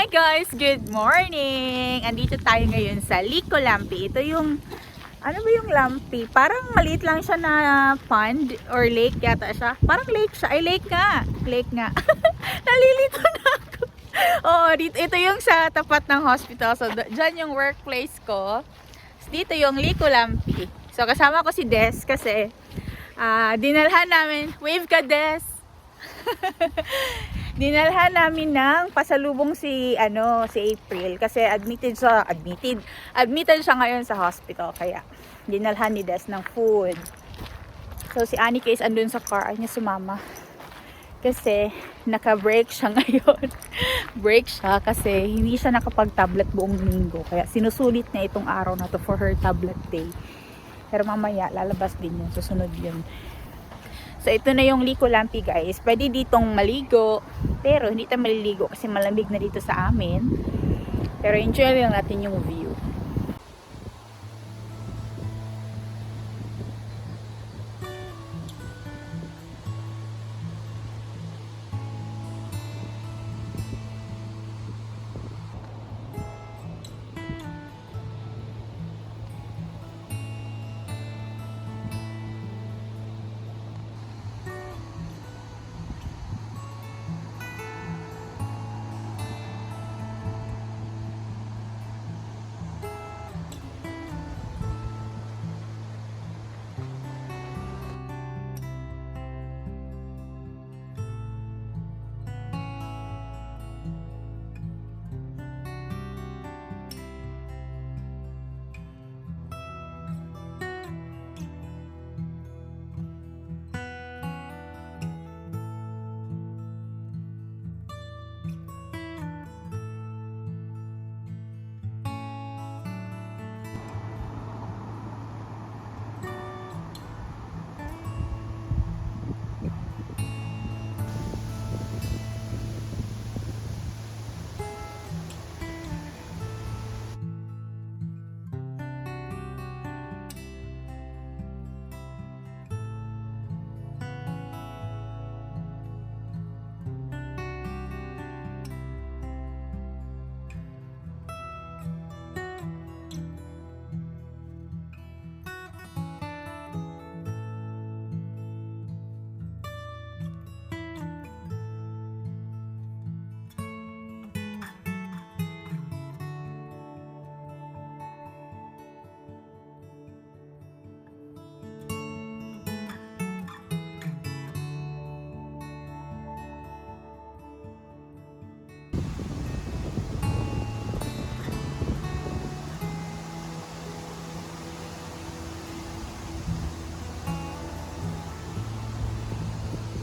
Hi guys! Good morning! Andito tayo ngayon sa Lico Lampi. Ito yung, ano ba yung Lampi? Parang maliit lang siya na pond or lake yata siya. Parang lake siya. Ay, lake nga. Lake nga. Nalilito na ako. Oo, dito, ito yung sa tapat ng hospital. So, dyan yung workplace ko. Dito yung Lico Lampi. So, kasama ko si Des kasi dinalhan namin. Wave ka, Des! Dinalhan namin ng pasalubong si April kasi admitted siya ngayon sa hospital, kaya dinalhan ni Des ng food. So si Anika is andun sa car, ay niya sumama kasi naka-break siya ngayon. Break siya kasi hindi siya nakapag-tablet buong linggo, kaya sinusulit niya itong araw na to for her tablet day. Pero mamaya lalabas din yun, susunod yun. So, ito na yung Lico Lampi, guys. Pwede ditong maligo. Pero, hindi tayo maliligo kasi malamig na dito sa amin. Pero, enjoy lang natin yung view.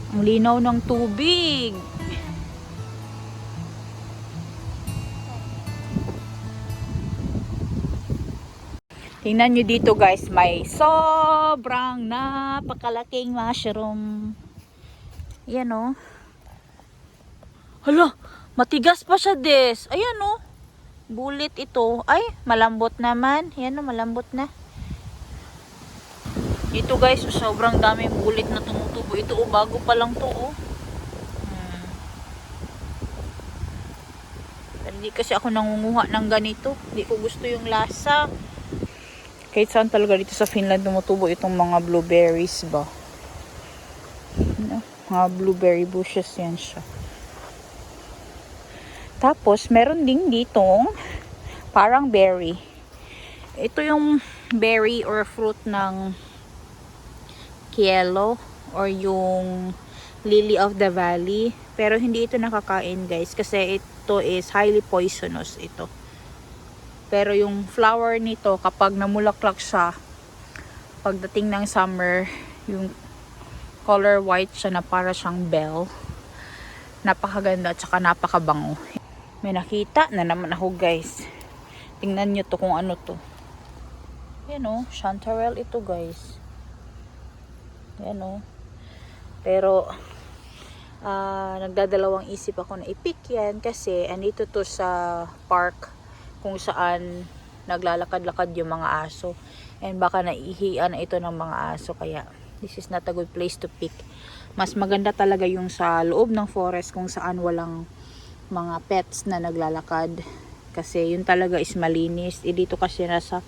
Ang linaw ng tubig. Tingnan nyo dito, guys. May sobrang napakalaking mushroom. Ayan o. Hala, matigas pa siya, Des. Ayan o. Bulit ito. Ay, malambot naman. Ayan o, malambot na. Dito, guys, sobrang daming bulit na tumutubo. Ito o, bago pa lang to o. Pero hindi kasi ako nangunguha ng ganito. Hindi ko gusto yung lasa. Kahit saan talaga dito sa Finland tumutubo itong mga blueberries ba. Mga blueberry bushes yan siya. Tapos, meron din ditong parang berry. Ito yung berry or fruit ng kielo or yung lily of the valley. Pero hindi ito nakakain, guys, kasi ito is highly poisonous ito. Pero yung flower nito, kapag namulaklak siya, pagdating ng summer, yung color white siya na para siyang bell. Napakaganda at saka napakabango. May nakita na naman ako, guys. Tingnan nyo to kung ano to. Yan o, chanterelle ito, guys. Yan o. Pero, nagdadalawang isip ako na i-pick yan kasi andito to sa park kung saan naglalakad-lakad yung mga aso. And baka naihian na ito ng mga aso. Kaya, this is not a good place to pick. Mas maganda talaga yung sa loob ng forest kung saan walang mga pets na naglalakad. Kasi yun talaga is malinis. Dito kasi nasa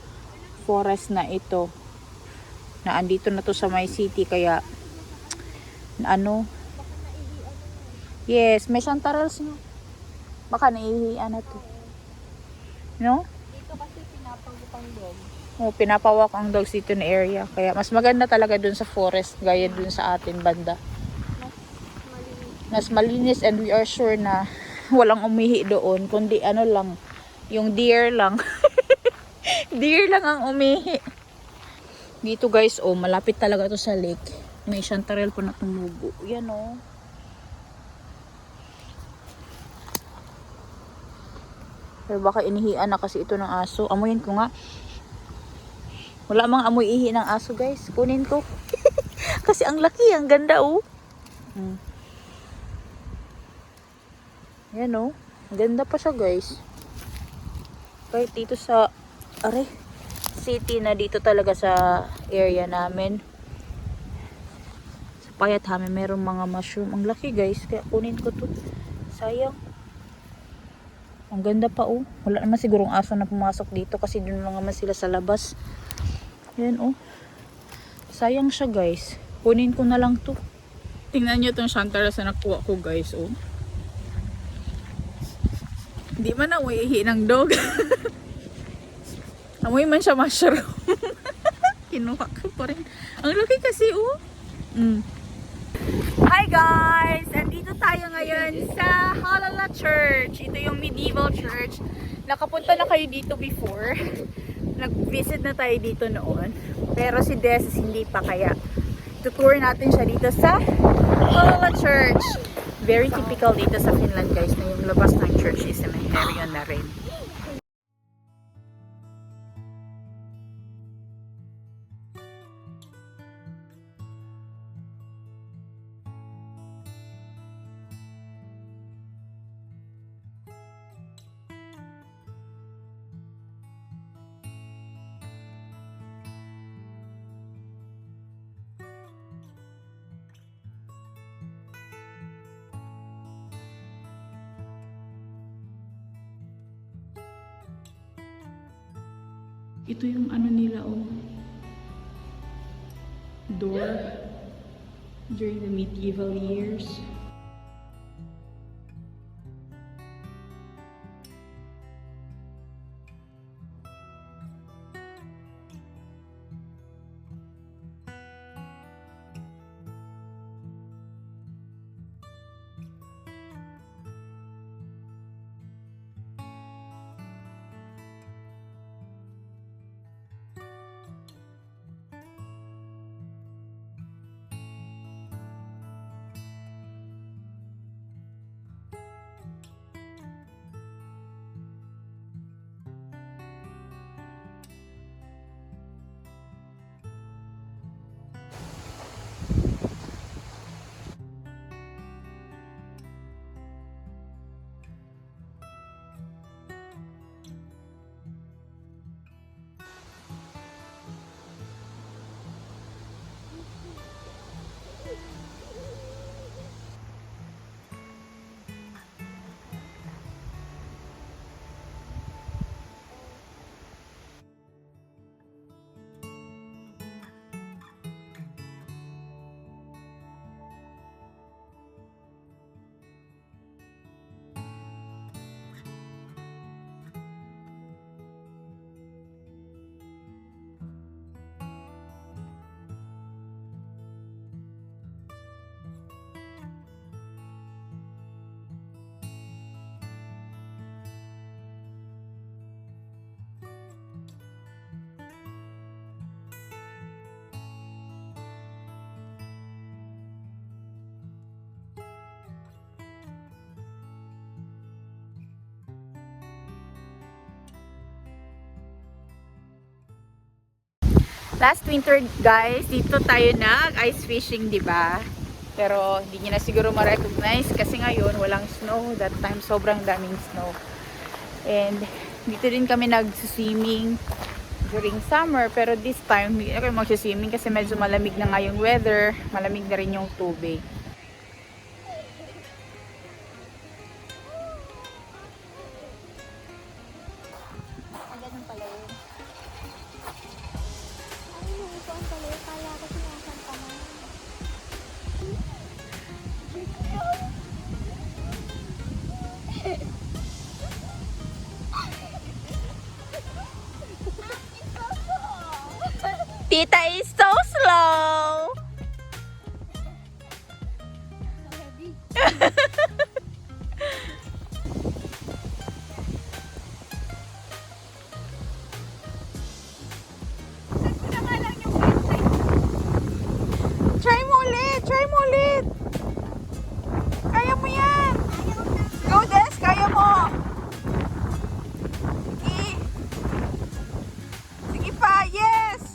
forest na ito. Na andito na to sa my city. Kaya, ano? Yes, may chanterelles no. Baka naihiyan na to. No? Dito kasi pinapagupang dog. Oh, pinapawak ang dogs dito na area. Kaya mas maganda talaga dun sa forest. Gaya dun sa atin banda. Mas malinis and we are sure na walang umihi doon. Kundi ano lang. Yung deer lang. Deer lang ang umihi. Dito guys, oh, malapit talaga to sa lake. May chanterelle po na tumubo. Yan oh. Pero baka inihian na kasi ito ng aso. Amuyin ko nga. Wala mang amoy ihi ng aso guys. Kunin ko. Kasi ang laki, ang ganda oh. Yan oh. Ang ganda pa siya guys. Kahit dito sa city na dito talaga sa area namin. Sa payat namin meron mga mushroom. Ang laki guys. Kaya kunin ko to. Sayang. Ang ganda pa oh. Wala naman sigurong aso na pumasok dito kasi doon lang naman sila sa labas. Yan oh. Sayang siya guys. Kunin ko na lang to. Tingnan nyo itong chanterelles na nakuha ko guys oh. Hindi man amoy ihi ng dog. Amoy man siya mushroom. Kinuha ko pa rin. Ang laki kasi oh. Hi guys! Andito tayo ngayon sa Halala Church. Ito yung medieval church. Nakapunta na kayo dito before. Nag-visit na tayo dito noon. Pero si Des hindi pa, kaya tutour natin siya dito sa Halala Church. Very typical dito sa Finland guys na yung labas ng church is cemetery na rin. Ito yung ano nila oh. Door during the medieval years. Last winter guys, dito tayo nag-ice fishing, di ba? Pero hindi niyo na siguro ma-recognize kasi ngayon walang snow. That time sobrang daming snow. And dito din kami nag-swimming during summer. Pero this time, hindi na kami mag-swimming kasi medyo malamig na nga yung weather. Malamig na rin yung tubig. Tita is so slow. So heavy. Try mo ulit! Try mo ulit! Kaya mo yan! Go, Des! Kaya mo! Sige! Sige pa! Yes!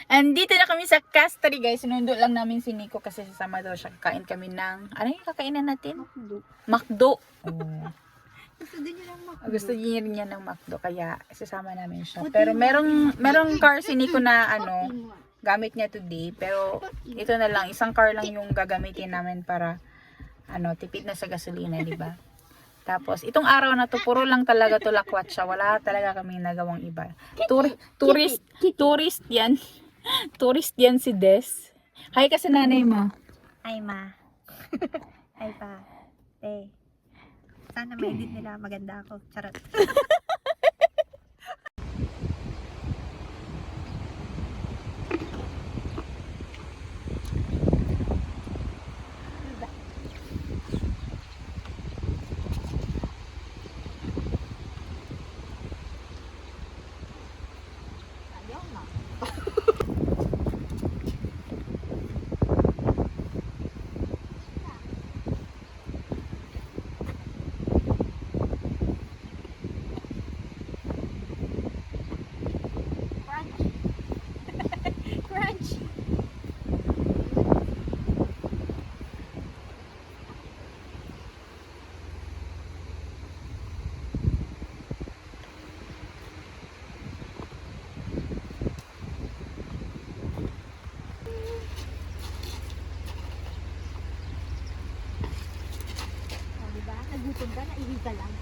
Andito na kami sa Castery, guys. Sinundo lang namin si Nico kasi sasama daw siya. Kakain kami ng... Ano yung kakainan natin? McDo. Oh. Gusto din niya lang Gusto niya ng McDo, kaya sasama namin siya. Pero merong car si Nico na ano, gamit niya today. Pero ito na lang, isang car lang yung gagamitin namin para ano, tipid na sa gasolina, di ba? Tapos, itong araw na to, puro lang talaga to lakwat siya. Wala talaga kaming nagawang iba. Tourist yan. Tourist yan si Des. Hi ka sa nanay mo. Ay, ma. Ay, pa. Sana ma-edit nila. Maganda ako. Charot. Crunch. Diba? Nagutom ka, naihi ka lang.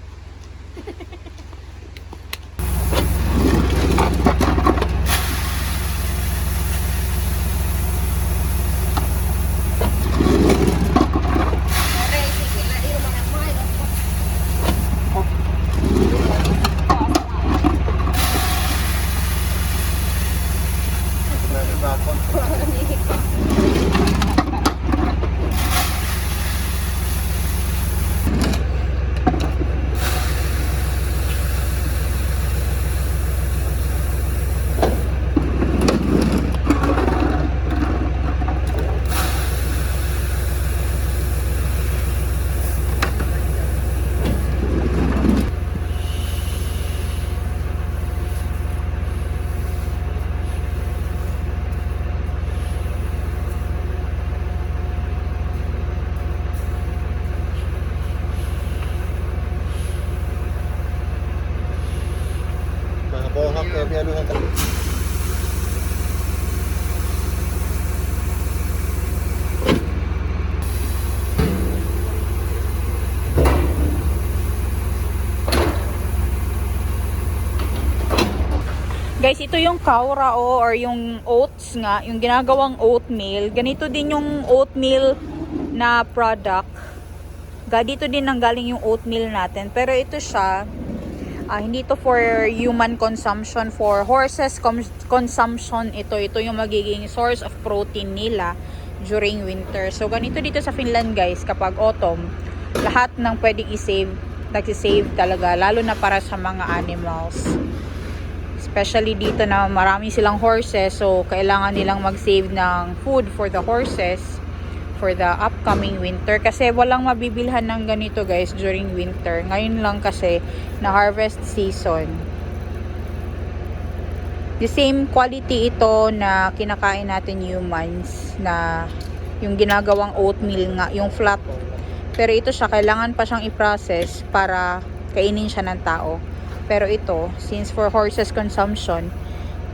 Bohak kayak bialuhan tadi. Guys, ito yung kaurao or yung oats nga, yung ginagawang oatmeal. Ganito din yung oatmeal na product. Dito din nanggaling yung oatmeal natin. Pero ito siya, Hindi to for human consumption, for horses consumption. Ito yung magiging source of protein nila during winter. So ganito dito sa Finland guys, kapag autumn, lahat ng pwedeng i-save, nag-save talaga, lalo na para sa mga animals. Especially dito na marami silang horses, so kailangan nilang mag-save ng food for the horses for the upcoming winter, kasi walang mabibilhan ng ganito guys during winter. Ngayon lang kasi na harvest season. The same quality ito na kinakain natin humans, na yung ginagawang oatmeal nga, yung flat. Pero ito siya, kailangan pa siyang i-process para kainin siya ng tao. Pero ito, since for horses consumption,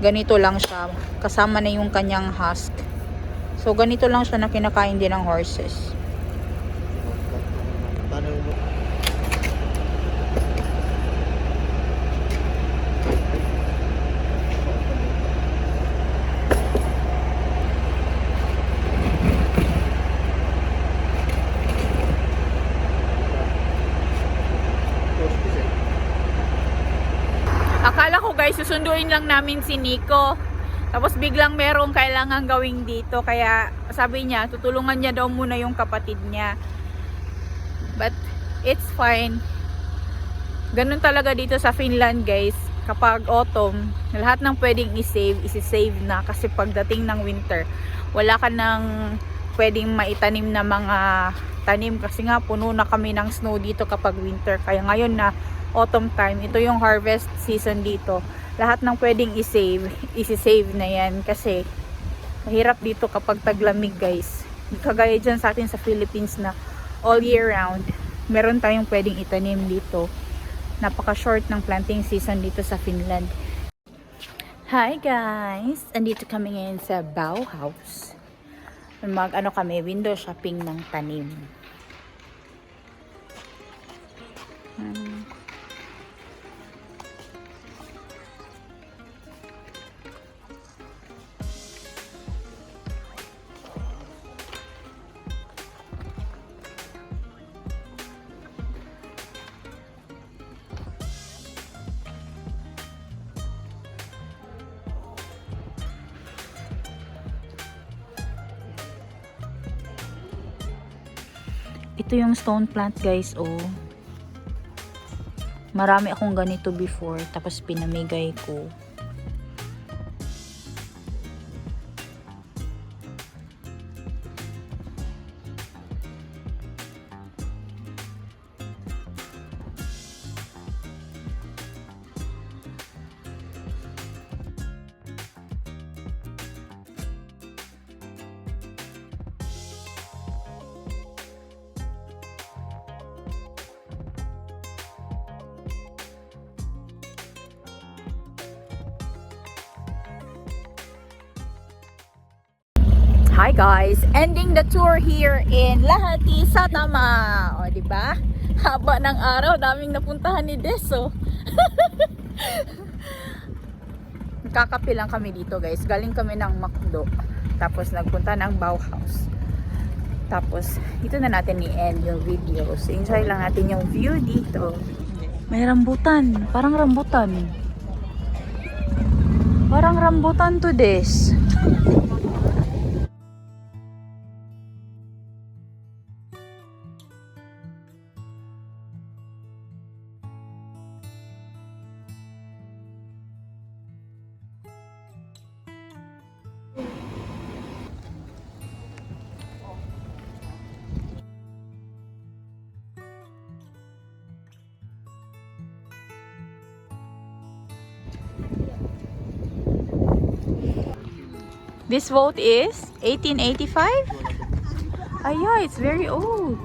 ganito lang siya, kasama na yung kanyang husk. So, ganito lang siya na kinakain din ng horses. Tanong mo. Akala ko guys, susunduin lang namin si Nico. Tapos biglang merong kailangan gawing dito. Kaya sabi niya, tutulungan niya daw muna yung kapatid niya. But it's fine. Ganun talaga dito sa Finland guys. Kapag autumn, lahat ng pwedeng i-save, isi-save na. Kasi pagdating ng winter, wala ka nang pwedeng maitanim na mga tanim. Kasi nga puno na kami ng snow dito kapag winter. Kaya ngayon na autumn time, ito yung harvest season dito. Lahat ng pwedeng i-save, isi-save na yan. Kasi mahirap dito kapag taglamig guys. Kagaya dyan sa atin sa Philippines na all year round, meron tayong pwedeng itanim dito. Napaka short ng planting season dito sa Finland. Hi guys! Andito kami ngayon sa Bauhaus. Mag-ano kami, window shopping ng tanim. Ito yung stone plant guys, oh. Marami akong ganito before, tapos pinamigay ko. Hi guys, ending the tour here in Lahti, Satama. O, di ba? Haba ng araw, daming napuntahan ni Deso. Kakape lang kami dito guys. Galing kami ng McDo. Tapos nagpunta ng Bauhaus. Tapos dito na natin i-end yung videos. Enjoy lang natin yung view dito. May rambutan, parang rambutan. Parang rambutan to Des. This boat is 1885? Ah, yeah, it's very old.